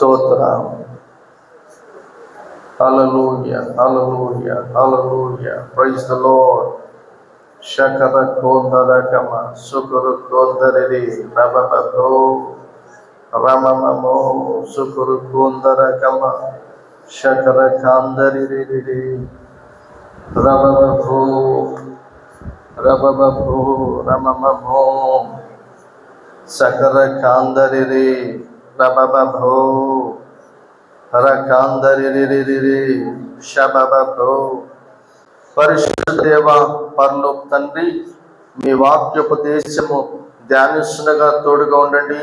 స్తోత్రం. Hallelujah, hallelujah, hallelujah. Praise the Lord. శకర కొందరకమ సుకురు కొందరిది రబబో రమమమో సుకురు కొందరకమ శకర కాందరిది రబబో రబబో రమమమో సకర కాందరిది రబబో రకాందరిది శబబో. పరిశుద్ధ దేవ, పరలోక తండ్రి, మీ వాక్యోపదేశము ధ్యానిస్తుండగా తోడుగా ఉండండి.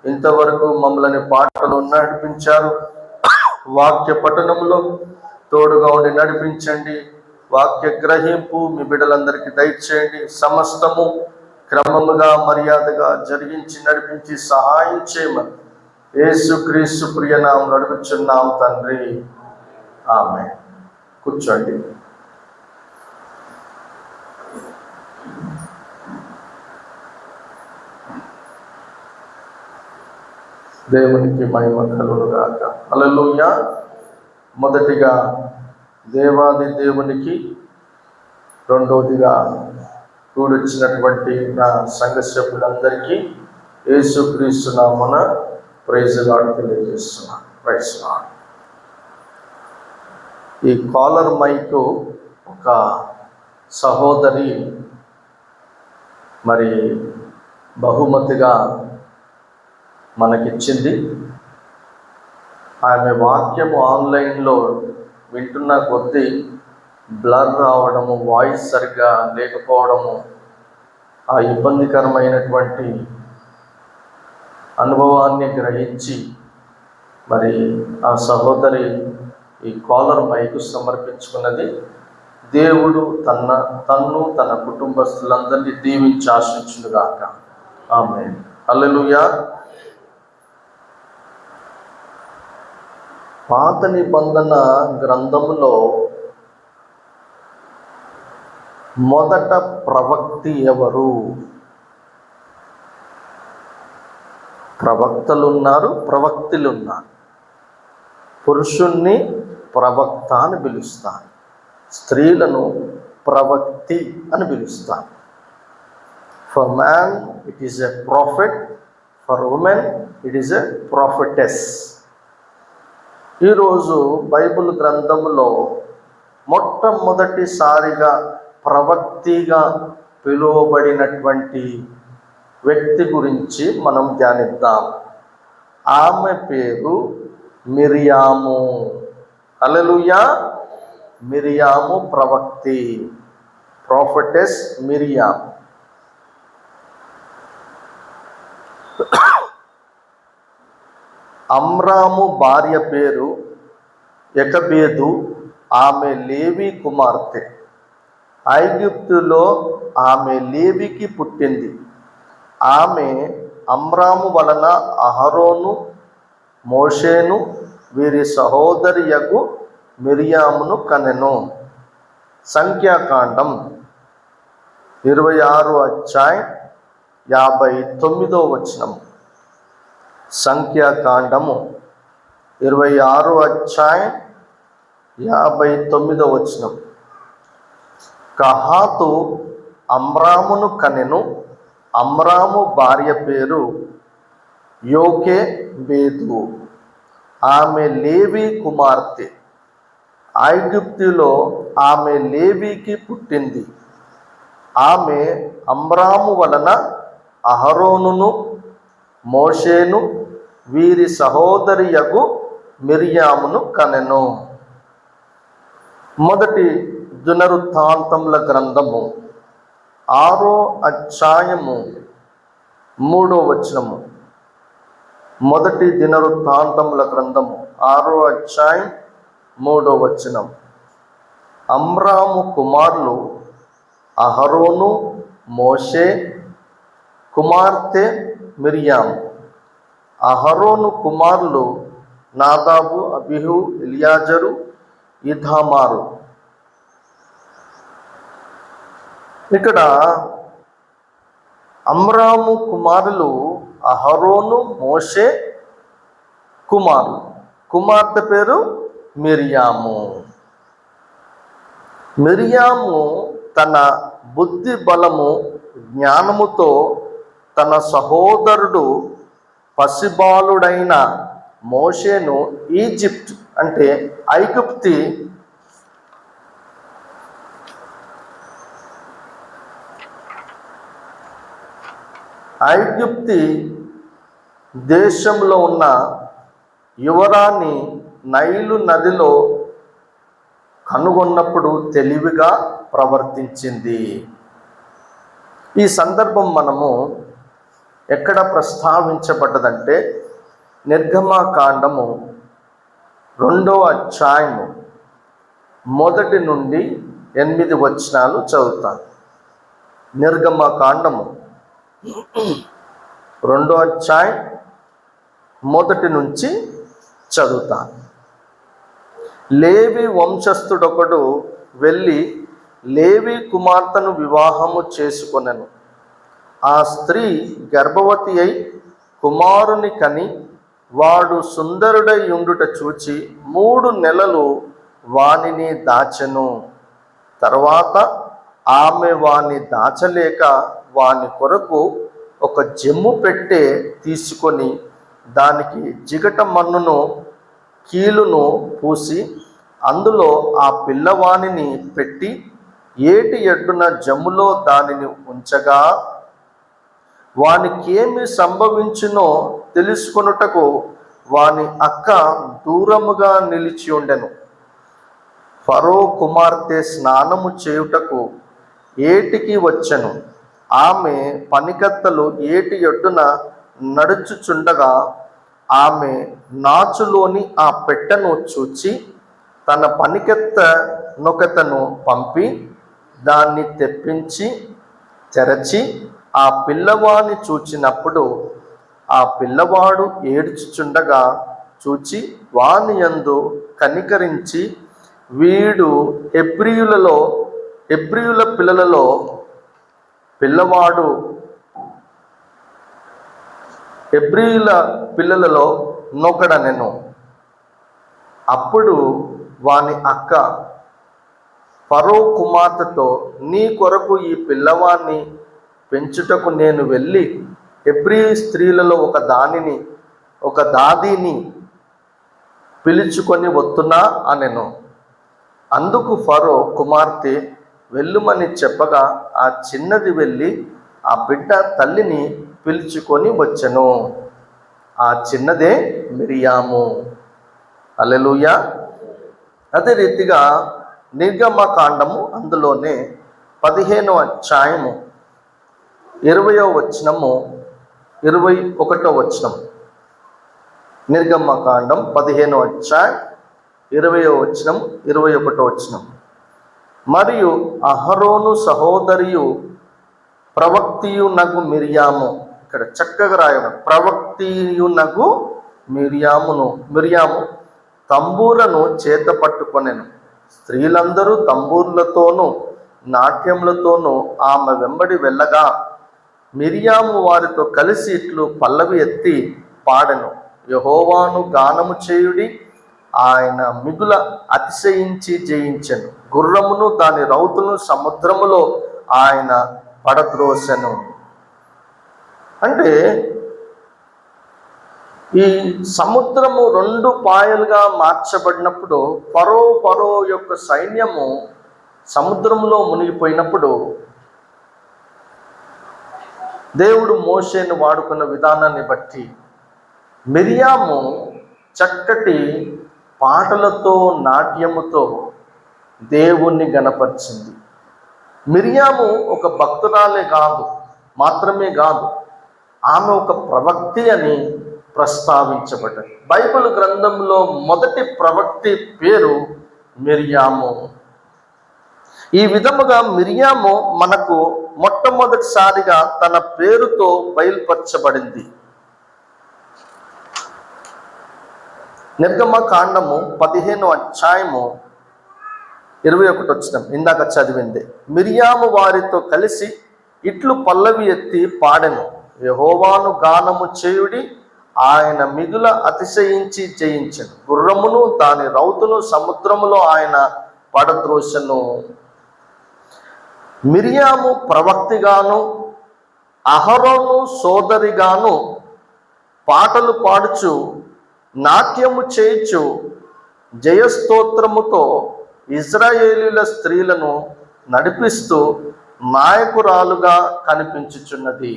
ఇంతవరకు మమ్మల్ని పాటలు నడిపించారు. వాక్య పఠనంలో తోడుగా ఉండి నడిపించండి. వాక్య గ్రహింపు మీ బిడ్డలందరికీ దయచేయండి. సమస్తము క్రమముగా మర్యాదగా జరిగించి నడిపించి సహాయం చేయమని యేసుక్రీస్తు ప్రియనామములో అడుగుచున్నాం తండ్రి, ఆమేన్. కూర్చోండి. దేవునికి మహిమ కలుగునుగాక. హల్లెలూయా. మొదటిగా దేవాది దేవునికి, రెండవదిగా కూడొచ్చినటువంటి నా సంఘ సభ్యులందరికీ యేసుక్రీస్తు నామమున ప్రైజ్ లార్డ్ తెలియజేస్తున్నాను. Praise Lord. ఈ కాలర్ మైక్ ఒక సహోదరి మరి బహుమతిగా మనకిచ్చింది. ఆమె వాక్యము ఆన్లైన్లో వింటున్న కొద్దీ బ్లర్ రావడము, వాయిస్ సరిగ్గా లేకపోవడము, ఆ ఇబ్బందికరమైనటువంటి అనుభవాన్ని గ్రహించి మరి ఆ సహోదరి ఈ కాలర్ మైకు సమర్పించుకున్నది. దేవుడు తన్ను తన కుటుంబస్తులందరినీ దీవించి ఆశించునుగాక. ఆమేన్. హల్లెలూయా. పాత నిబంధన గ్రంథములో మొదట ప్రవక్తి ఎవరు? ప్రవక్తలున్నారు, ప్రవక్తులున్నారు. పురుషుణ్ణి ప్రవక్త అని పిలుస్తాను, స్త్రీలను ప్రవక్తి అని పిలుస్తాను. For man it is a profit, for women it is a ప్రాఫిటెస్. ఈరోజు బైబిల్ గ్రంథంలో మొట్టమొదటిసారిగా ప్రవక్తిగా పిలువబడినటువంటి వ్యక్తి గురించి మనం ధ్యానిద్దాం. ఆమె పేరు మిరియాము. హల్లెలూయా. మిరియాము ప్రవక్తి, ప్రాఫెటెస్ మిరియాము. అమ్రాము భార్య పేరు యెకబేదు. ఆమె లేవి కుమార్తె. ఐగుప్తులో ఆమె లేవికి పుట్టింది. ఆమె అమ్రాము వలన అహరోను, మోషేను, వీరి సహోదరియగు మిరియామును కనెను. సంఖ్యాకాండం 26 అధ్యాయం 59వ వచనము. సంఖ్యాకాండము 26 అధ్యాయం 59వ వచనం. కహాతు అమ్రామును కనెను. అమ్రాము భార్య పేరు యోకెబేదు. ఆమె లేవి కుమార్తె. ఐగుప్తులో ఆమె లేవికి పుట్టింది. ఆమె అమ్రాము వలన అహరోనును, మోషేను, వీరి సహోదరియగు మిరియామును కనెను. మొదటి దినవృత్తాంతముల గ్రంథము 6వ అధ్యాయము 3వ వచనము. మొదటి దినవృత్తాంతముల గ్రంథము 6వ అధ్యాయం 3వ వచనం. అమ్రాము కుమారులు అహరోను, మోషే, కుమార్తె మిరియాము. అహరోను కుమారులు నాదాబు, అబీహు, ఎలియాజరు, ఈథామారు. ఇక్కడ అమ్రాము కుమారులు అహరోను, మోషే, కుమారులు. కుమార్తె పేరు మిరియాము. మిరియాము తన బుద్ధి బలము జ్ఞానముతో తన సహోదరుడు పసిబాలుడైన మోషేను ఈజిప్ట్ అంటే ఐగుప్తి దేశంలో ఉన్న యువరాణి నైలు నదిలో కనుగొన్నప్పుడు తెలివిగా ప్రవర్తించింది. ఈ సందర్భం మనము ఎక్కడ ప్రస్తావించబడ్డదంటే నిర్గమకాండము 2వ అధ్యాయము 1 నుండి 8 వచనాలు చదువుతాను. నిర్గమకాండము 2వ అధ్యాయం 1 నుంచి చదువుతాను. లేవి వంశస్థుడొకడు వెళ్ళి లేవి కుమార్తెను వివాహము చేసుకొనెను. ఆ స్త్రీ గర్భవతి అయి కుమారుని కని వాడు సుందరుడై ఉండుట చూచి 3 నెలలు వానిని దాచెను. తర్వాత ఆమె వాని దాచలేక వాని కొరకు ఒక జమ్ము పెట్టె తీసుకొని దానికి జిగట మన్నును కీలును పూసి అందులో ఆ పిల్లవానిని పెట్టి ఏటి ఎడ్డున జమ్ములో దానిని ఉంచగా వానికేమి సంభవించునో తెలుసుకొనుటకు వాని అక్క దూరముగా నిలిచి ఉండెను. ఫరో కుమార్తె స్నానము చేయుటకు ఏటికి వచ్చెను. ఆమె పనికత్తలు ఏటి ఎడ్డున నడుచుచుండగా ఆమె నాచులోని ఆ పెట్టెను చూచి తన పనికెత్త నొకతను పంపి దాన్ని తెప్పించి తెరచి ఆ పిల్లవాడిని చూచినప్పుడు ఆ పిల్లవాడు ఏడ్చుచుండగా చూచి వాని యందు కనికరించి వీడు హెబ్రీయుల పిల్లలలో నొకడనెను. అప్పుడు వాని అక్క ఫరో కుమార్తెతో, నీ కొరకు ఈ పిల్లవాడిని పెంచుటకు నేను వెళ్ళి హెబ్రీ స్త్రీలలో ఒక దాదిని పిలుచుకొని వస్తున్నా అనెను. అందుకు ఫరో కుమార్తె వెళ్ళుమని చెప్పగా ఆ చిన్నది వెళ్ళి ఆ బిడ్డ తల్లిని పిలుచుకొని వచ్చెను. ఆ చిన్నదే మిరియాము. హల్లెలూయా. అదే రీతిగా నిర్గమకాండము అందులోనే 15వ అధ్యాయము 20వ వచనము 21వ వచనం. నిర్గమకాండం 15వ అధ్యాయం 20వ వచనం 21వ వచనం. మరియు అహరోను సహోదరియు ప్రవక్తియునగు మిరియాము, ఇక్కడ చక్కగా రాయడం, ప్రవక్తియునగు మిరియాము తంబూరను చేత పట్టుకొనెను. స్త్రీలందరూ తంబూర్లతోనూ నాట్యములతోనూ ఆమె వెంబడి వెళ్ళగా మిరియాము వారితో కలిసి ఇట్లు పల్లవి ఎత్తి పాడెను. యెహోవాను గానము చేయుడి, ఆయన మిగుల అతిశయించి జయించెను. గుర్రమును దాని రౌతులను సముద్రములో ఆయన పడద్రోసెను. అంటే ఈ సముద్రము 2 పాయలుగా మార్చబడినప్పుడు ఫరో యొక్క సైన్యము సముద్రంలో మునిగిపోయినప్పుడు దేవుడు మోషేను వాడుకున్న విధానాన్ని బట్టి మిరియాము చక్కటి పాటలతో నాట్యముతో దేవుణ్ణి గణపరిచింది. మిరియాము ఒక భక్తురాలే మాత్రమే కాదు, ఆమె ఒక ప్రవక్తి అని ప్రస్తావించబడ్డది. బైబిల్ గ్రంథంలో మొదటి ప్రవక్తి పేరు మిరియాము. ఈ విధముగా మిరియాము మనకు మొట్టమొదటిసారిగా తన పేరుతో బయలుపరచబడింది. నిర్గమకాండము 15వ అధ్యాయము 21వ వచనం ఇందాక చదివింది. మిరియాము వారితో కలిసి ఇట్లు పల్లవి ఎత్తి పాడెను. యెహోవాను గానము చేయుడి, ఆయన మిగుల అతిశయించి జయించెను. గుర్రమును దాని రౌతును సముద్రములో ఆయన పడద్రోసెను. మిరియాము ప్రవక్తిగాను అహరోను సోదరిగాను పాటలు పాడుచు నాట్యము చేయుచు జయస్తోత్రముతో ఇజ్రాయేలీల స్త్రీలను నడిపిస్తూ నాయకురాలుగా కనిపించుచున్నది.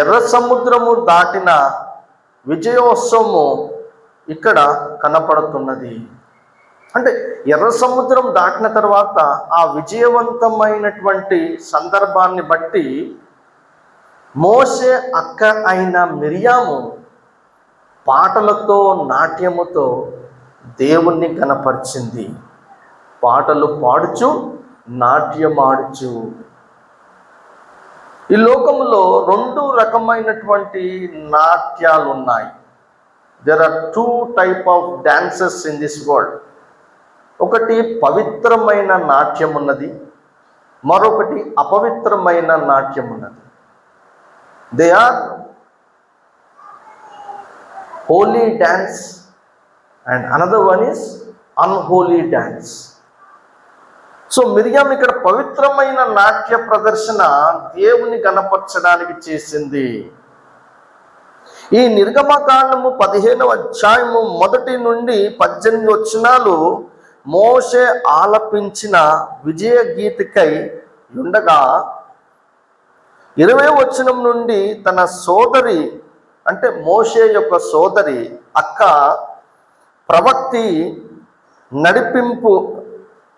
ఎర్ర సముద్రము దాటిన విజయోత్సవము ఇక్కడ కనపడుతున్నది. అంటే ఎర్ర సముద్రం దాటిన తర్వాత ఆ విజయవంతమైనటువంటి సందర్భాన్ని బట్టి మోషే అక్క అయిన మిరియాము పాటలతో నాట్యముతో దేవుణ్ణి కనపరిచింది. పాటలు పాడుచు నాట్యమాడుచు. ఈ లోకంలో 2 రకమైనటువంటి నాట్యాలు ఉన్నాయి. There are 2 type of dances in this world. ఒకటి పవిత్రమైన నాట్యం ఉన్నది, మరొకటి అపవిత్రమైన నాట్యం ఉన్నది. They are holy dance and another one is unholy dance. So Miriam ఇక్కడ పవిత్రమైన నాట్య ప్రదర్శన దేవుని గణపరచడానికి చేసింది. ఈ నిర్గమకాండము 15వ అధ్యాయము 1 నుండి 18 వచనాలు మోషే ఆలపించిన విజయ గీతికై ఉండగా 20వ వచనం నుండి తన సోదరి, అంటే మోషే యొక్క సోదరి అక్క ప్రవక్తి నడిపింపు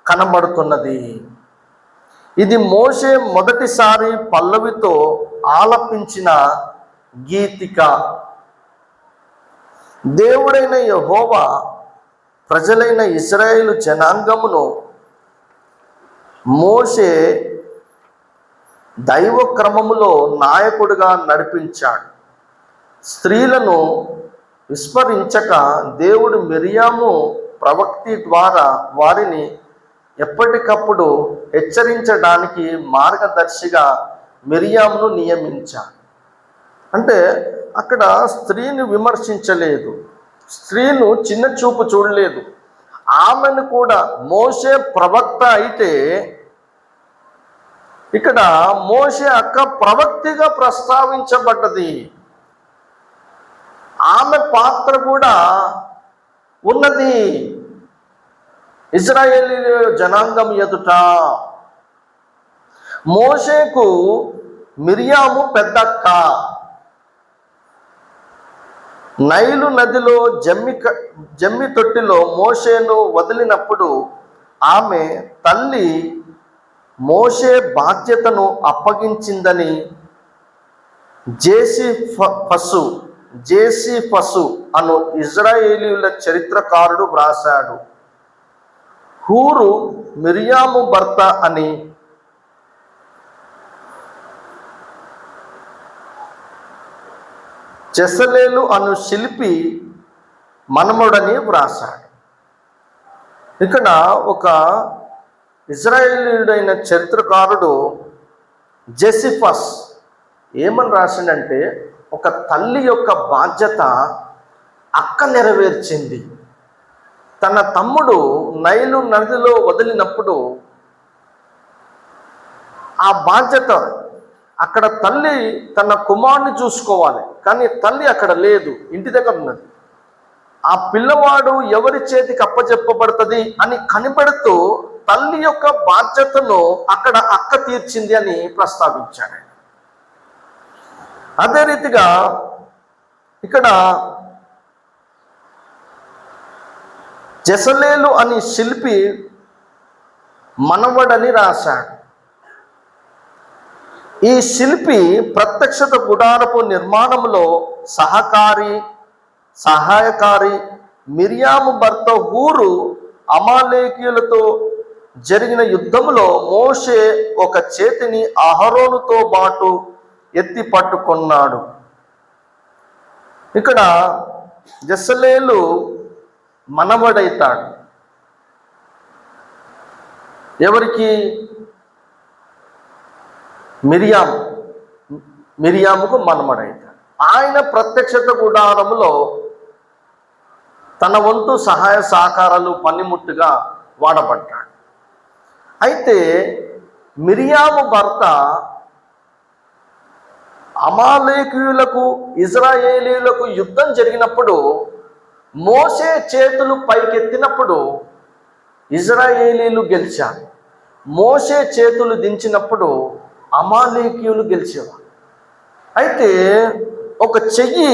కనబడుతున్నది. ఇది మోషే మొదటిసారి పల్లవితో ఆలపించిన గీతిక. దేవుడైన యెహోవా ప్రజలైన ఇశ్రాయేలు జనాంగమును మోషే దైవ క్రమములో నాయకుడిగా నడిపించాడు. స్త్రీలను విస్మరించక దేవుడు మిరియాము ప్రవక్తి ద్వారా వారిని ఎప్పటికప్పుడు హెచ్చరించడానికి మార్గదర్శిగా మిరియామును నియమించాడు. అంటే అక్కడ స్త్రీని విమర్శించలేదు, స్త్రీను చిన్న చూపు చూడలేదు. ఆమెను కూడా మోషే ప్రవక్త అయితే ఇక్కడ మోషే అక్క ప్రవక్తిగా ప్రస్తావించబడ్డది. ఆమె పాత్ర కూడా ఉన్నది ఇశ్రాయేలీ జనాంగం ఎదుట. మోషేకు మిరియాము పెద్దక్క. నైలు నదిలో జమ్మి తొట్టిలో మోషేను వదిలినప్పుడు ఆమె తల్లి మోషే బాధ్యతను అప్పగించిందని జేసిఫసు అను ఇజ్రాయేలీయుల చరిత్రకారుడు వ్రాసాడు. హూరు మిరియాము భర్త అని జెసలేలు అను శిల్పి మనముడని వ్రాసాడు. ఇక్కడ ఒక ఇజ్రాయేలీయుడైన చరిత్రకారుడు జెసిఫస్ ఏమని రాసిందంటే, ఒక తల్లి యొక్క బాధ్యత అక్క నెరవేర్చింది. తన తమ్ముడు నైలు నదిలో వదిలినప్పుడు ఆ బాధ్యత, అక్కడ తల్లి తన కుమారుని చూసుకోవాలి, కానీ తల్లి అక్కడ లేదు, ఇంటి దగ్గర ఉన్నది. ఆ పిల్లవాడు ఎవరి చేతికి అప్పచెప్పబడుతుంది అని కనిపెడుతూ తల్లి యొక్క బాధ్యతను అక్కడ అక్క తీర్చింది అని ప్రస్తావించాడు. అదే రీతిగా ఇక్కడ జెసలేలు అని శిల్పి మనవడని రాశాడు. ఈ శిల్పి ప్రత్యక్షత గుడారపు నిర్మాణంలో సహాయకారి. మిరియాము భర్త హూరు అమాలేకీయులతో జరిగిన యుద్ధములో మోషే ఒక చేతిని అహరోనుతో పాటు ఎత్తి పట్టుకున్నాడు. ఇక్కడ జెసలేలు మనవడైతాడు. ఎవరికి? మిరియాముకు మనవడైతాడు. ఆయన ప్రత్యక్షత గుడారములో తన వంతు సహాయ సహకారాలు పనిముట్టుగా వాడబడ్డాడు. అయితే మిరియాము భర్త అమాలేకీయులకు ఇజ్రాయేలీయులకు యుద్ధం జరిగినప్పుడు మోషే చేతులు పైకెత్తినప్పుడు ఇజ్రాయేలీలు గెలిచారు. మోషే చేతులు దించినప్పుడు అమాలేకీయులు గెలిచేవారు. అయితే ఒక చెయ్యి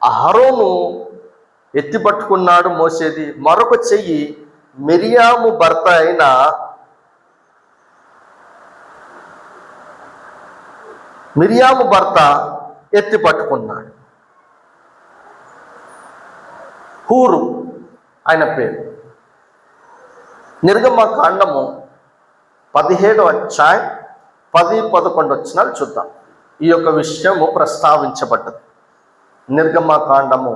అహరోను ఎత్తి పట్టుకున్నాడు మోసేది, మరొక చెయ్యి మిరియాము భర్త అయిన మిరియాము భర్త ఎత్తి పట్టుకున్నాడు. హూరు ఆయన పేరు. నిర్గమకాండము 17వ అధ్యాయం 10-11 వచనాలు చూద్దాం. ఈ యొక్క విషయము ప్రస్తావించబడ్డది. నిర్గమకాండము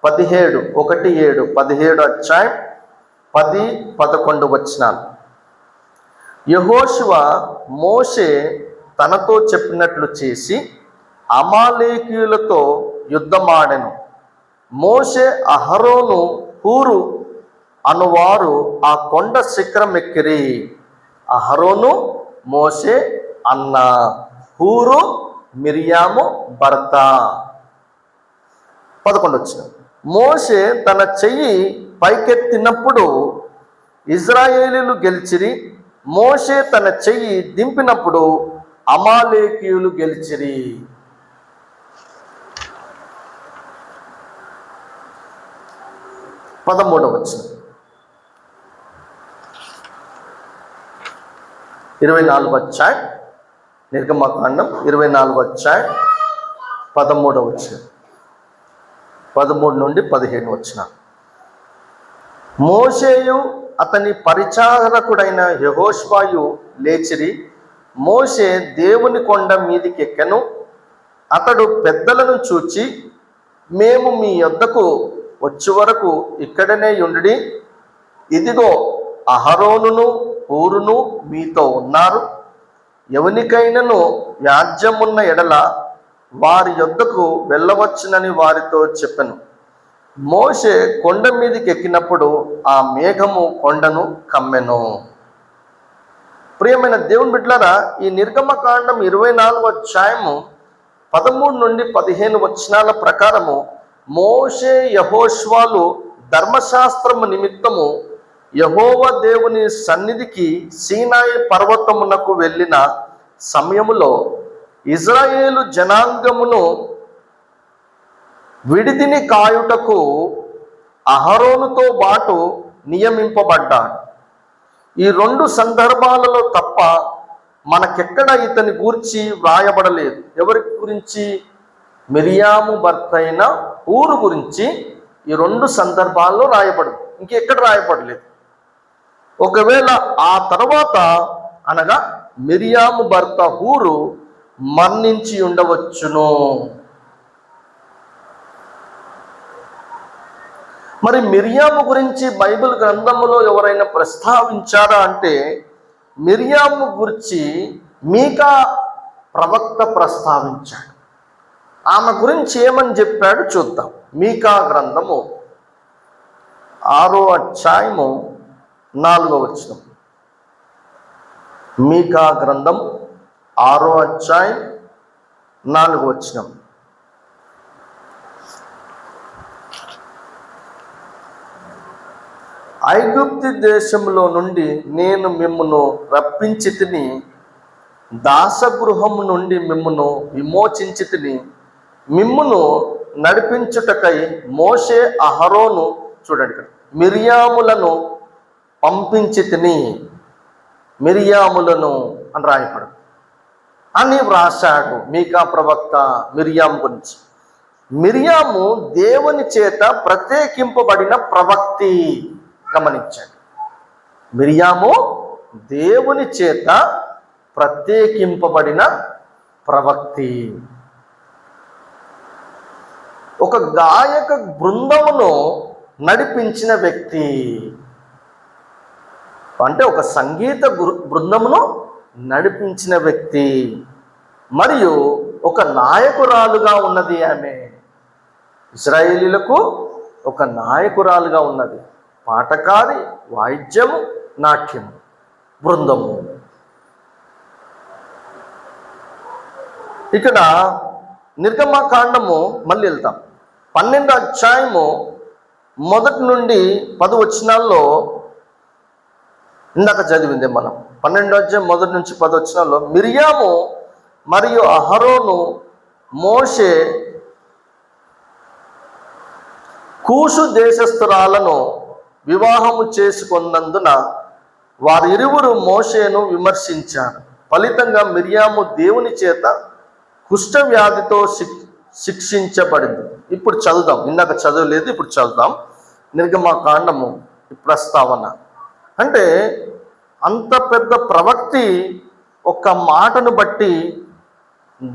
17:1-7, 17వ అధ్యాయం 10-11 వచనాలు. యెహోషువ మోషే తనతో చెప్పినట్లు చేసి అమాలేకీయులతో యుద్ధమాడెను. మోషే అహరోను హూరు అనువారు ఆ కొండ శిఖరం ఎక్కిరి. అహరోను మోషే అన్న, హూరు మిరియాము భర్త. 11 వచ్చిన మోషే తన చెయ్యి పైకెత్తినప్పుడు ఇజ్రాయేలీలు గెలిచిరి. మోషే తన చెయ్యి దింపినప్పుడు అమాలేకీయులు గెలిచిరి. 13వ వచనం 24వ అధ్యాయం నిర్గమకాండం 24వ అధ్యాయం 13వ వచనం 13-17 వచనం. మోషేయు అతని పరిచారకుడైన యెహోషువయు లేచిరి. మోషే దేవుని కొండ మీదికి ఎక్కెను. అతడు పెద్దలను చూచి, మేము మీ యొద్దకు వచ్చే వరకు ఇక్కడనే ఉండి, ఇదిగో అహరోనును హూరును మీతో ఉన్నారు. ఎవనికైనను వ్యాజ్యమున్న ఎడల వారి యొద్దకు వెళ్ళవచ్చునని వారితో చెప్పెను. మోషే కొండ మీదకి ఎక్కినప్పుడు ఆ మేఘము కొండను కమ్మెను. ప్రియమైన దేవుని బిడ్డలారా, ఈ నిర్గమకాండం 24వ అధ్యాయము 13-15 వచనాల ప్రకారము మోషే యెహోషువలు ధర్మశాస్త్రము నిమిత్తము యెహోవా దేవుని సన్నిధికి సీనాయి పర్వతమునకు వెళ్ళిన సమయములో ఇజ్రాయేలు జనాంగమును విడిదిని కాయుటకు అహరోనుతో పాటు నియమింపబడ్డాడు. ఈ 2 సందర్భాలలో తప్ప మనకెక్కడ ఇతని గురించి వ్రాయబడలేదు. ఎవరి గురించి? మిరియాము భర్త అయిన హూరు గురించి ఈ 2 సందర్భాల్లో రాయబడింది. ఇంకెక్కడ రాయబడలేదు. ఒకవేళ ఆ తర్వాత అనగా మిరియాము భర్త హూరు మరణించి ఉండవచ్చును. మరి మిరియాము గురించి బైబిల్ గ్రంథములో ఎవరైనా ప్రస్తావించారా అంటే మిరియాము గురించి మీకా ప్రవక్త ప్రస్తావించాడు. ఆమె గురించి ఏమని చెప్పాడు చూద్దాం. మీకా గ్రంథము 6వ అధ్యాయము 4వ వచనం. మీకా గ్రంథం 6వ అధ్యాయం 4వ వచనం. ఐగుప్తు దేశంలో నుండి నేను మిమ్మును రప్పించి తిని, దాసగృహము నుండి మిమ్మును విమోచించి తిని, మిమ్మును నడిపించుటకై మోషే అహరోను చూడండి ఇక్కడ మిరియాములను పంపించి తిని, మిరియాములను అని రాయపడు అని వ్రాశాడు మీకా ప్రవక్త మిరియాము గురించి. మిరియాము దేవుని చేత ప్రత్యేకింపబడిన ప్రవక్తి. గమనించండి, మిరియాము దేవుని చేత ప్రత్యేకింపబడిన ప్రవక్తి. ఒక గాయక బృందమును నడిపించిన వ్యక్తి. అంటే ఒక సంగీత బృందమును నడిపించిన వ్యక్తి. మరియు ఒక నాయకురాలుగా ఉన్నది. ఆమె ఇశ్రాయేలీలకు ఒక నాయకురాలుగా ఉన్నది. పాటకారి, వాయిద్యము, నాట్యము, బృందము. ఇక్కడ నిర్గమకాండము మళ్ళీ వెళ్తాం. 12వ అధ్యాయము 1 నుండి 10 వచనాల్లో ఇందాక చదివిందే మనం. 12వ అధ్యాయం 1 నుంచి 10 వచనాల్లో మిరియాము మరియు అహరోను మోషే కూషు దేశస్థురాలను వివాహము చేసుకున్నందున వారిరువురు మోషేను విమర్శించారు. ఫలితంగా మిరియాము దేవుని చేత కుష్ఠవ్యాధితో శిక్షించబడింది. ఇప్పుడు చదువుదాం. ఇందాక చదవలేదు, ఇప్పుడు చదువుదాం. నిర్గమకాండము ప్రస్తావన. అంటే అంత పెద్ద ప్రవక్తి ఒక్క మాటను బట్టి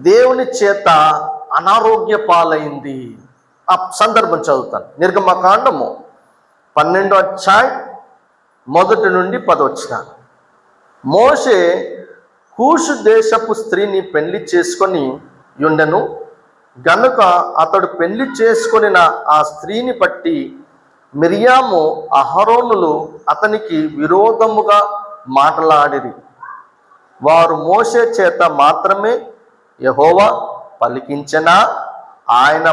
దేవుని చేత అనారోగ్య పాలైంది. ఆ సందర్భం చదువుతాను. నిర్గమకాండము 12వ అధ్యాయం 1 నుండి 10 వచనాలు. మోషే కూషు దేశపు స్త్రీని పెళ్లి చేసుకొని ఉండెను గనుక అతడు పెళ్లి చేసుకొనిన ఆ స్త్రీని బట్టి మిరియాము అహరోనులు అతనికి విరోధముగా మాట్లాడిరి. వారు మోషే చేత మాత్రమే యెహోవా పలికించెనా, ఆయన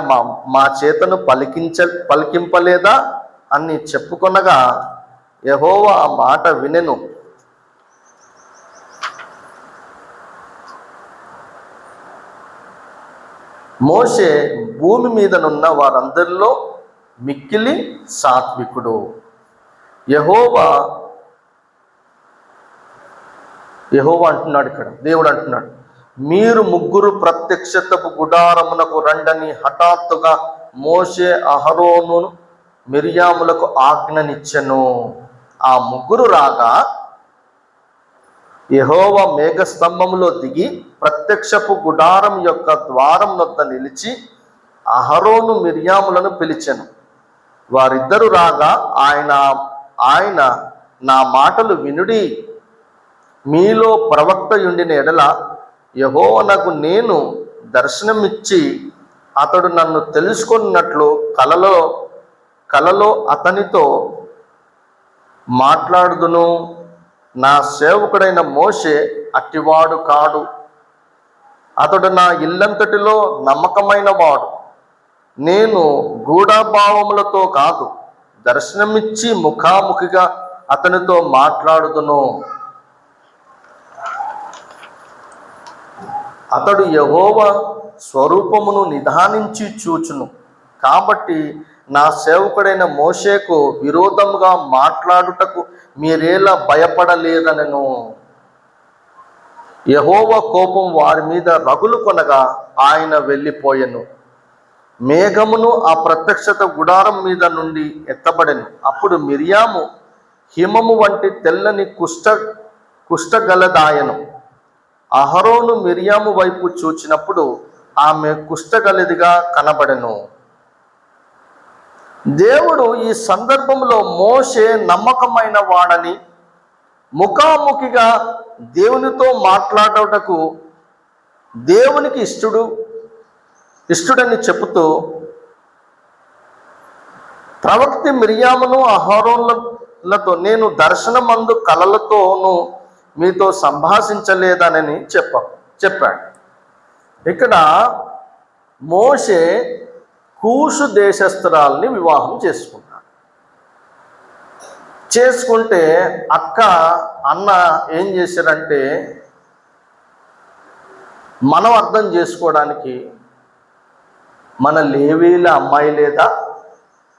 మా చేతను పలికింపలేదా అని చెప్పుకొనగా యెహోవా ఆ మాట వినెను. మోషే భూమి మీదనున్న వారందరిలో మిక్కిలి సాత్వికుడు. యెహోవా అంటున్నాడు, ఇక్కడ దేవుడు అంటున్నాడు, మీరు ముగ్గురు ప్రత్యక్షతపు గుడారమునకు రండని హఠాత్తుగా మోషే అహరోను మిరియాములకు ఆజ్ఞనిచ్చెను. ఆ ముగ్గురు రాగా యెహోవా మేఘస్తంభములో దిగి ప్రత్యక్షపు గుడారం యొక్క ద్వారం వద్ద నిలిచి అహరోను మిరియాములను పిలిచెను. వారిద్దరు రాగా ఆయన నా మాటలు వినుడి, మీలో ప్రవక్త యుండిన ఎడల యెహోవానకు నేను దర్శనమిచ్చి అతడు నన్ను తెలుసుకున్నట్లు కలలో అతనితో మాట్లాడుదును. నా సేవకుడైన మోషే అట్టివాడు కాడు, అతడు నా ఇల్లంతటిలో నమ్మకమైన వాడు. నేను గూఢభావములతో కాదు, దర్శనమిచ్చి ముఖాముఖిగా అతనితో మాట్లాడుదును. అతడు యెహోవా స్వరూపమును నిదానించి చూచును. కాబట్టి నా సేవకుడైన మోషేకు విరోధముగా మాట్లాడుటకు మీరేలా భయపడలేదనెను. యెహోవా కోపం వారి మీద రగులు కొనగా ఆయన వెళ్ళిపోయెను. మేఘమును ఆ ప్రత్యక్షత గుడారం మీద నుండి ఎత్తబడెను. అప్పుడు మిరియాము హిమము వంటి తెల్లని కుష్ఠగలదాయను. అహరోను మిరియాము వైపు చూచినప్పుడు ఆమె కుష్ఠగలదిగా కనబడెను. దేవుడు ఈ సందర్భంలో మోషే నమ్మకమైన వాడని, ముఖాముఖిగా దేవునితో మాట్లాడుటకు దేవునికి ఇష్టడని చెబుతూ ప్రవక్తి మిరియామును అహరోనులతో నేను దర్శనమందు కలలతోనూ మీతో సంభాషించలేదనని చెప్పాడు. ఇక్కడ మోషే కూషు దేశస్థురాల్ని వివాహం చేసుకుంటే అన్న ఏం చేశారంటే, మనం అర్థం చేసుకోవడానికి మన లేవీల అమ్మాయి లేదా,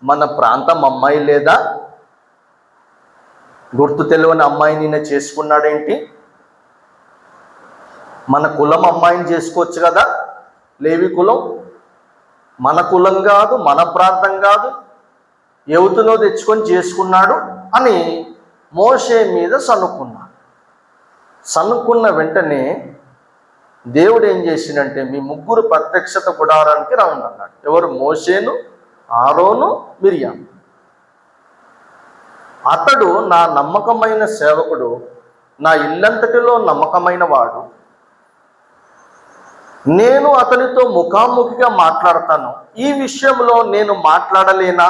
మన ప్రాంతం అమ్మాయి లేదా, గుర్తు తెలియని అమ్మాయిని ఈయన చేసుకున్నాడేంటి, మన కులం అమ్మాయిని చేసుకోవచ్చు కదా, లేవి కులం మన కులం కాదు, మన ప్రాంతం కాదు, ఎవతునో తెచ్చుకొని చేసుకున్నాడు అని మోషే మీద సనుక్కున్న వెంటనే దేవుడు ఏం చేసిండంటే, మీ ముగ్గురు ప్రత్యక్షత గుడారానికి రావండి అన్నాడు. ఎవరు? మోషేను, ఆరోను, మిరియాము. అతడు నా నమ్మకమైన సేవకుడు, నా ఇల్లంతటిలో నమ్మకమైన వాడు. నేను అతనితో ముఖాముఖిగా మాట్లాడతాను. ఈ విషయంలో నేను మాట్లాడలేనా?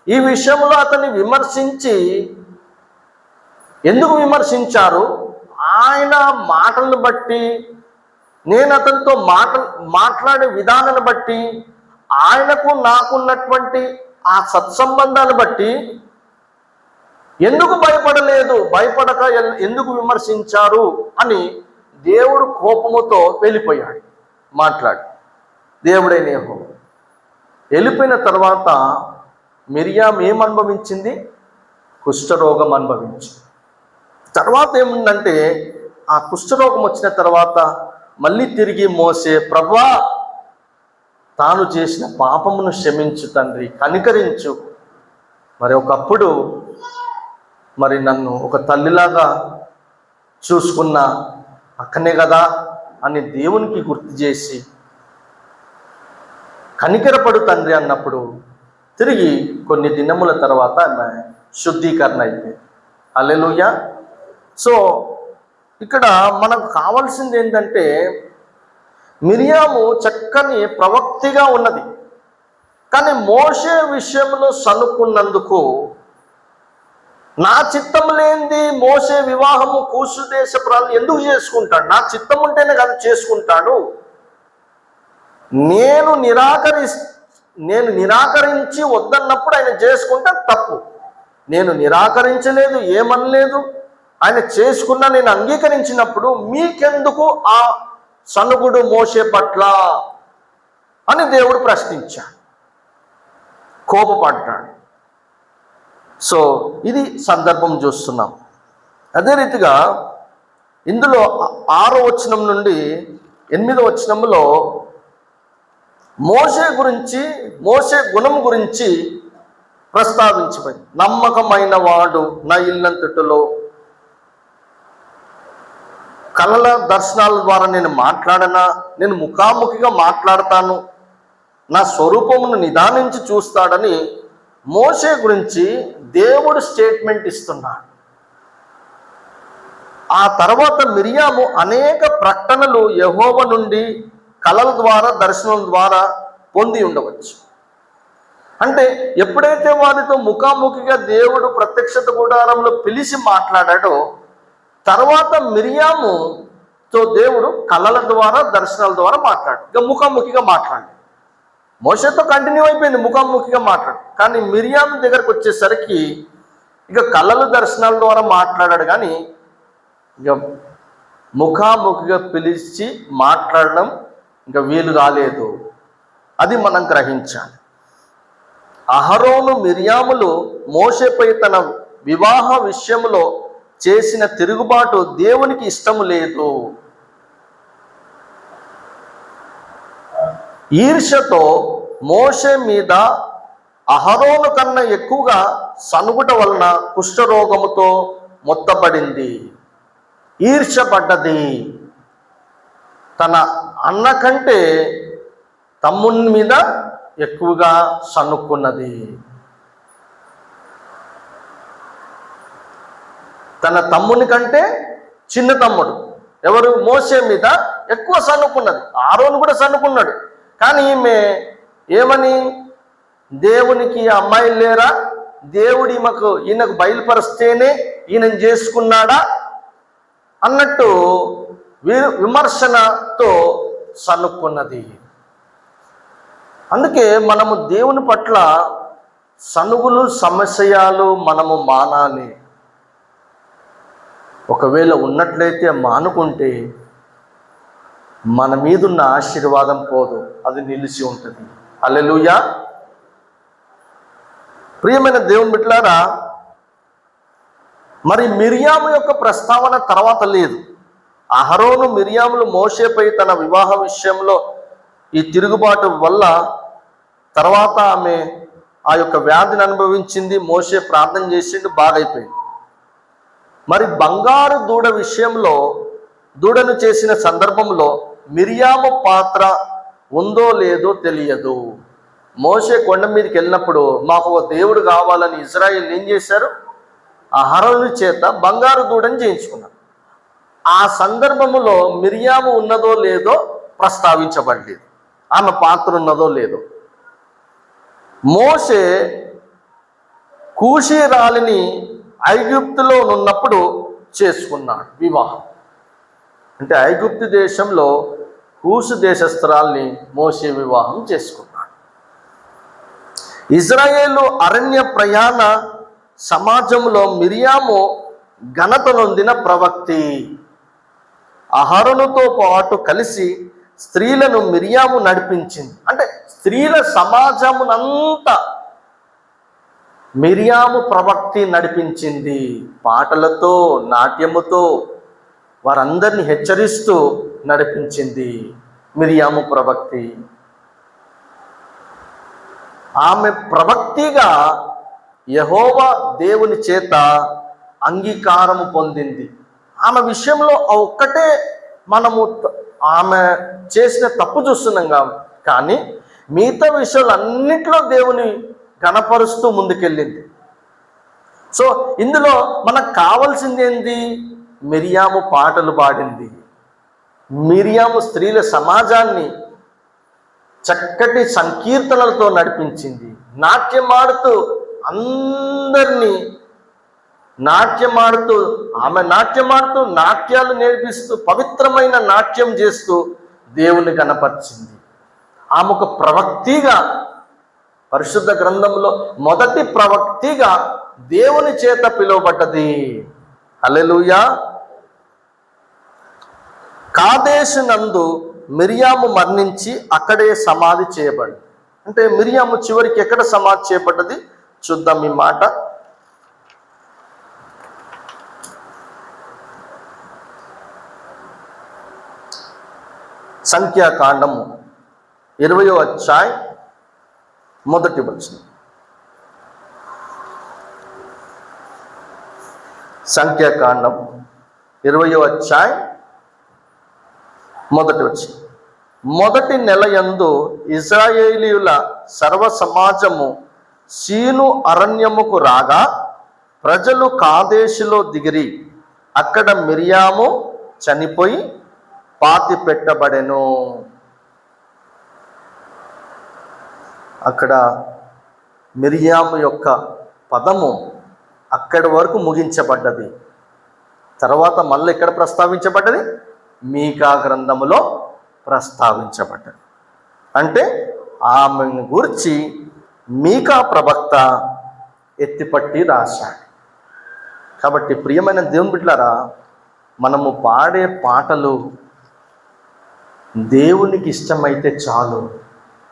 ఈ విషయంలో అతన్ని విమర్శించి ఎందుకు విమర్శించారు? ఆయన మాటలను బట్టి, నేను అతనితో మాట్లాడే విధానాన్ని బట్టి, ఆయనకు నాకున్నటువంటి ఆ సత్సంబంధాన్ని బట్టి ఎందుకు భయపడక ఎందుకు విమర్శించారు అని దేవుడు కోపముతో వెళ్ళిపోయాడు. దేవుడైన యెహోవా వెళ్ళిపోయిన తర్వాత మిరియాం ఏం అనుభవించింది? కుష్ఠరోగం అనుభవించింది. తర్వాత ఏముందంటే, ఆ కుష్ఠరోగం వచ్చిన తర్వాత మళ్ళీ తిరిగి మోసే, ప్రభువా తాను చేసిన పాపమును క్షమించు తండ్రి, కనికరించు, మరి ఒకప్పుడు నన్ను ఒక తల్లిలాగా చూసుకున్న అక్కనే కదా అని దేవునికి గుర్తు చేసి కనికరపడు తండ్రి అన్నప్పుడు తిరిగి కొన్ని దినముల తర్వాత ఆమె శుద్ధీకరణ అయిపోయింది. హల్లెలూయా. సో ఇక్కడ మనకు కావాల్సింది ఏంటంటే, మిరియాము చక్కని ప్రవక్తిగా ఉన్నది, కానీ మోషే విషయంలో సనుక్కున్నందుకు, నా చిత్తం లేనిది మోషే వివాహము కూసు దేశ ప్రాంతం ఎందుకు చేసుకుంటాడు? నా చిత్తం ఉంటేనే కదా చేసుకుంటాడు. నేను నిరాకరించి వద్దన్నప్పుడు ఆయన చేసుకుంటే తప్పు. నేను నిరాకరించలేదు, ఏమనలేదు. ఆయన చేసుకున్నా నేను అంగీకరించినప్పుడు మీకెందుకు ఆ సనుగుడు మోషే పట్ల అని దేవుడు ప్రశ్నించాడు, కోపపడ్డాడు. సో ఇది సందర్భం చూస్తున్నాం. అదే రీతిగా ఇందులో 6వ వచనం నుండి 8వ వచనంలో మోషే గుణం గురించి ప్రస్తావించబడింది. నమ్మకమైన వాడు నా ఇల్లంతటిలో, కలల దర్శనాల ద్వారా నేను మాట్లాడనా? నేను ముఖాముఖిగా మాట్లాడతాను, నా స్వరూపమును నిదానించి చూస్తాడని మోషే గురించి దేవుడు స్టేట్మెంట్ ఇస్తున్నాడు. ఆ తర్వాత మిరియాము అనేక ప్రకటనలు యెహోవా నుండి కలల ద్వారా, దర్శనం ద్వారా పొంది ఉండవచ్చు. అంటే ఎప్పుడైతే వారితో ముఖాముఖిగా దేవుడు ప్రత్యక్షత గుడారంలో పిలిచి మాట్లాడాడో, తర్వాత మిరియాముతో దేవుడు కలల ద్వారా, దర్శనాల ద్వారా మాట్లాడు. ఇక ముఖాముఖిగా మాట్లాడు. మోషేతో కంటిన్యూ అయిపోయింది ముఖాముఖిగా మాట్లాడు, కానీ మిరియాము దగ్గరకు వచ్చేసరికి ఇక కలలు, దర్శనాల ద్వారా మాట్లాడాడు, కానీ ఇక ముఖాముఖిగా పిలిచి మాట్లాడడం ఇంకా వీలు కాలేదు. అది మనం గ్రహించాలి. అహరోను, మిరియాములు మోషేపై తన వివాహ విషయంలో చేసిన తిరుగుబాటు దేవునికి ఇష్టము లేదు. ఈర్ష్యతో మోషే మీద అహరోను కన్నా ఎక్కువగా సనుగుట వలన కుష్ఠరోగముతో మొత్తబడింది, ఈర్ష్యపడ్డది. తన అన్న కంటే తమ్ముని మీద ఎక్కువగా సనుక్కున్నది. తన తమ్ముని కంటే చిన్న తమ్ముడు ఎవరు? మోషే మీద ఎక్కువ సనుక్కున్నది. ఆరోను కూడా సనుక్కున్నాడు, కానీ ఈమె ఏమని, దేవునికి అమ్మాయిలు లేరా? దేవుడు ఈయనకు బయలుపరిస్తేనే ఈయనను చేసుకున్నాడా అన్నట్టు విమర్శనతో సనుక్కున్నది. అందుకే మనము దేవుని పట్ల సనుగులు, సమస్యలు మనము మానాలి. ఒకవేళ ఉన్నట్లయితే మానుకుంటే మన మీదున్న ఆశీర్వాదం పోదు, అది నిలిచి ఉంటుంది. హల్లెలూయా. ప్రియమైన దేవుని బిడ్డలారా, మరి మిరియాము యొక్క ప్రస్తావన తర్వాత లేదు. అహరోను, మిరియాములు మోషేపై తన వివాహ విషయంలో ఈ తిరుగుబాటు వల్ల తర్వాత ఆమె ఆ యొక్క వ్యాధిని అనుభవించింది. మోషే ప్రార్థన చేసిండు, బాగైపోయింది. మరి బంగారు దూడ విషయంలో, దూడను చేసిన సందర్భంలో మిరియాము పాత్ర ఉందో లేదో తెలియదు. మోషే కొండ మీదకి వెళ్ళినప్పుడు మాకు ఒక దేవుడు కావాలని ఇజ్రాయేల్ ఏం చేశారు? అహరోను చేత బంగారు దూడని చేయించుకున్నారు. ఆ సందర్భములో మిరియాము ఉన్నదో లేదో ప్రస్తావించబడలేదు. ఆమె పాత్ర ఉన్నదో లేదో. మోషే కూషీరాలిని ఐగుప్తులో ఉన్నప్పుడు చేసుకున్నాడు వివాహం. అంటే ఐగుప్తు దేశంలో కూషు దేశస్థురాల్ని మోషే వివాహం చేసుకున్నాడు. ఇజ్రాయేలు అరణ్య ప్రయాణ సమాజంలో మిరియాము ఘనత నొందిన ప్రవక్తి. అహరోనుతో పాటు కలిసి స్త్రీలను మిరియాము నడిపించింది. అంటే స్త్రీల సమాజమునంతా మిరియాము ప్రవక్తి నడిపించింది. పాటలతో, నాట్యముతో వారందరిని హెచ్చరిస్తూ నడిపించింది మిరియాము ప్రవక్తి. ఆమె ప్రవక్తిగా యెహోవా దేవుని చేత అంగీకారము పొందింది. ఆమె విషయంలో ఒక్కటే మనము ఆమె చేసిన తప్పు చూస్తున్నాం, కానీ మిగతా విషయాలు అన్నిట్లో దేవుని గణపరుస్తూ ముందుకెళ్ళింది. సో ఇందులో మనకు కావాల్సింది ఏంది? మిరియాము పాటలు పాడింది. మిరియాము స్త్రీల సమాజాన్ని చక్కటి సంకీర్తనలతో నడిపించింది. నాట్యమాడుతూ అందరినీ ఆమె నాట్యమాడుతూ నాట్యాలు నేర్పిస్తూ పవిత్రమైన నాట్యం చేస్తూ దేవుని కనపరిచింది. ఆమె ఒక ప్రవక్తిగా, పరిశుద్ధ గ్రంథంలో మొదటి ప్రవక్తిగా దేవుని చేత పిలువబడ్డది. హల్లెలూయా. కాదేశు నందు మిరియాము మరణించి అక్కడే సమాధి చేయబడింది. అంటే మిరియాము చివరికి ఎక్కడ సమాధి చేయబడ్డది చూద్దాం ఈ మాట. సంఖ్యాకాండము 20వ అధ్యాయం 1వ వచనం. సంఖ్యాకాండం 20వ అధ్యాయం 1వ వచనం. మొదటి నెల యందు ఇశ్రాయేలీయుల సర్వ సమాజము సీను అరణ్యముకు రాగా ప్రజలు కాదేశులో దిగిరి. అక్కడ మిరియాము చనిపోయి పాతి పెట్టబడెను. అక్కడ మిరియాము యొక్క పదము అక్కడి వరకు ముగించబడ్డది. తర్వాత మళ్ళీ ఎక్కడ ప్రస్తావించబడ్డది? మీకా గ్రంథములో ప్రస్తావించబడ్డది. అంటే ఆమెను గురించి మీకా ప్రవక్త ఎత్తిపట్టి రాశాడు. కాబట్టి ప్రియమైన దేవుని బిడ్డలారా, మనము పాడే పాటలు దేవునికి ఇష్టమైతే చాలు.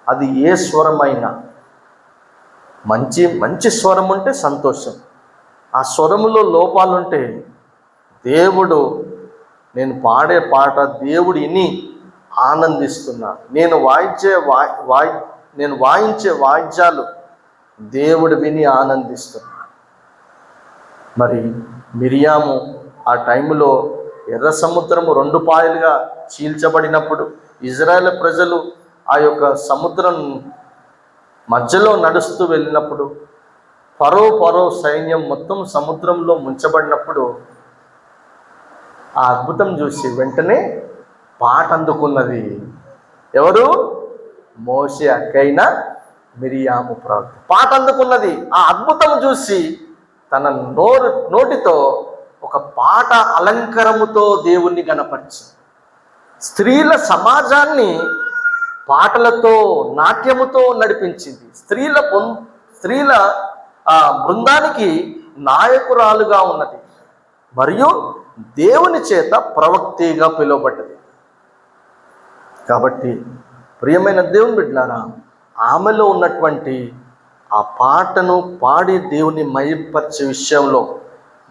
అది ఏ స్వరమైనా, మంచి స్వరం ఉంటే సంతోషం. ఆ స్వరములో లోపాలుంటే దేవుడు, నేను పాడే పాట దేవుడు విని ఆనందిస్తున్నాడు. నేను వాయించే వాయిద్యాలు దేవుడు విని ఆనందిస్తున్నాడు. మరి మిరియాము ఆ టైంలో ఎర్ర సముద్రము 2 పాయలుగా చీల్చబడినప్పుడు ఇజ్రాయేల్ ప్రజలు ఆ యొక్క సముద్రం మధ్యలో నడుస్తూ వెళ్ళినప్పుడు ఫరో సైన్యం మొత్తం సముద్రంలో ముంచబడినప్పుడు ఆ అద్భుతం చూసి వెంటనే పాట అందుకున్నది ఎవరు? మోషే అక్కైన మిరియాము ప్రవక్త పాట అందుకున్నది. ఆ అద్భుతం చూసి తన నోటితో ఒక పాట అలంకరముతో దేవుణ్ణి గణపరిచింది. స్త్రీల సమాజాన్ని పాటలతో, నాట్యముతో నడిపించింది. స్త్రీల బృందానికి నాయకురాలుగా ఉన్నది. మరియు దేవుని చేత ప్రవక్తిగా పిలువబడ్డది. కాబట్టి ప్రియమైన దేవుని బిడ్డలారా, ఆమెలో ఉన్నటువంటి ఆ పాటను పాడి దేవుని మహిమపరిచే విషయంలో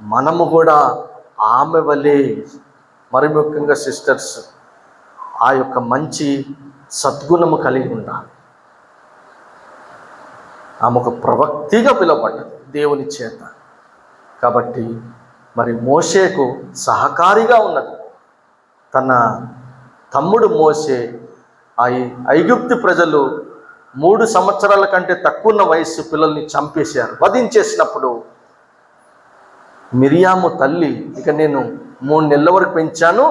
మనము కూడా ఆమె వలె, మరి ముఖ్యంగా సిస్టర్స్, ఆ యొక్క మంచి సద్గుణము కలిగి ఉండాలి. ఆమె ఒక ప్రవక్తిగా పిలువబడ్డది దేవుని చేత. కాబట్టి మరి మోషేకు సహకారిగా ఉన్నది. తన తమ్ముడు మోషే ఐగుప్తు ప్రజలు 3 సంవత్సరాల కంటే తక్కువ ఉన్న వయస్సు పిల్లల్ని చంపేశారు, వధించేసినప్పుడు మిరియాము తల్లి, ఇక నేను 3 నెలల వరకు పెంచాను,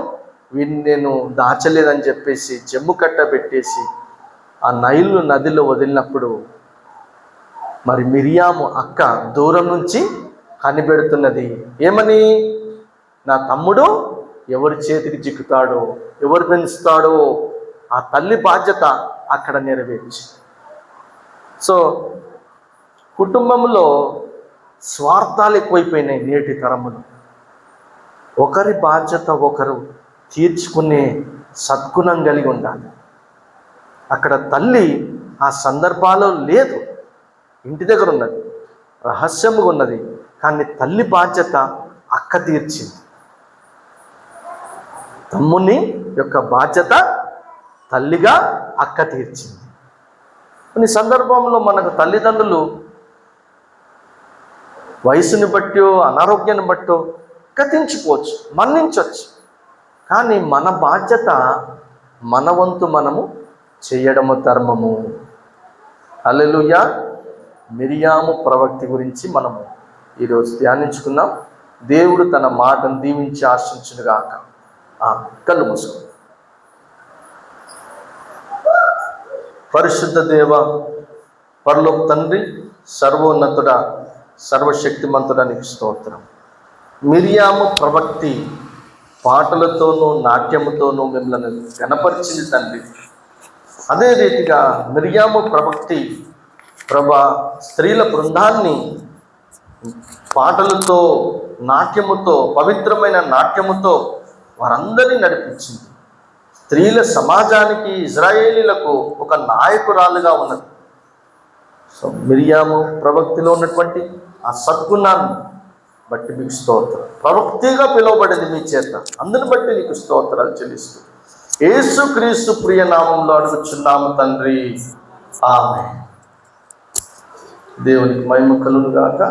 వీడిని నేను దాచలేదని చెప్పేసి జమ్ము కట్ట పెట్టేసి ఆ నైలు నదిలో వదిలినప్పుడు మరి మిరియాము అక్క దూరం నుంచి కనిపెడుతున్నది ఏమని, నా తమ్ముడు ఎవరి చేతికి చిక్కుతాడో, ఎవరు పెంచుతాడో ఆ తల్లి బాధ్యత అక్కడ నెరవేర్చి. సో కుటుంబంలో స్వార్థాలు ఎక్కువైపోయినాయి నేటి తరములో. ఒకరి బాధ్యత ఒకరు తీర్చుకునే సద్గుణం కలిగి ఉండాలి. అక్కడ తల్లి ఆ సందర్భాల్లో లేదు, ఇంటి దగ్గర ఉన్నది, రహస్యముగా ఉన్నది. కానీ తల్లి బాధ్యత అక్క తీర్చింది. తమ్ముని యొక్క బాధ్యత తల్లిగా అక్క తీర్చింది. కొన్ని సందర్భంలో మనకు తల్లిదండ్రులు వయసుని బట్టో అనారోగ్యాన్ని బట్టో గతించిపోవచ్చు, మన్నించవచ్చు. కానీ మన బాధ్యత మన వంతు మనము చేయడము ధర్మము. హల్లెలూయా. మిరియాము ప్రవక్తి గురించి మనము ఈరోజు ధ్యానించుకుందాం. దేవుడు తన మాటను దీవించి ఆశించునుగాక. కళ్ళు మూసుకో. పరిశుద్ధ దేవ, పరలోక తండ్రి, సర్వోన్నతుడ, సర్వశక్తిమంతుడా నీకు స్తోత్రం. మిరియాము ప్రవక్తి పాటలతోనూ నాట్యముతోనూ మిమ్మల్ని గణపరిచింది తండ్రి. అదే రీతిగా మిరియాము ప్రవక్తి ప్రభా స్త్రీల బృందాన్ని పాటలతో నాట్యముతో పవిత్రమైన నాట్యముతో వారందరినీ నడిపించింది. స్త్రీల సమాజానికి ఇజ్రాయేలీలకు ఒక నాయకురాలుగా ఉన్నది. సో మిరియాము ప్రవక్తిలో ఉన్నటువంటి ఆ సద్గుణాన్ని బట్టి మీకు స్తోత్రం. ప్రవక్తిగా పిలువబడింది మీ చేత, అందుని బట్టి నీకు స్తోత్రాలు చెల్లిస్తూ యేసుక్రీస్తు ప్రియ నామంలో అడుగుచున్నాము తండ్రి, ఆమేన్. దేవునికి మహిమ కలుగును గాక.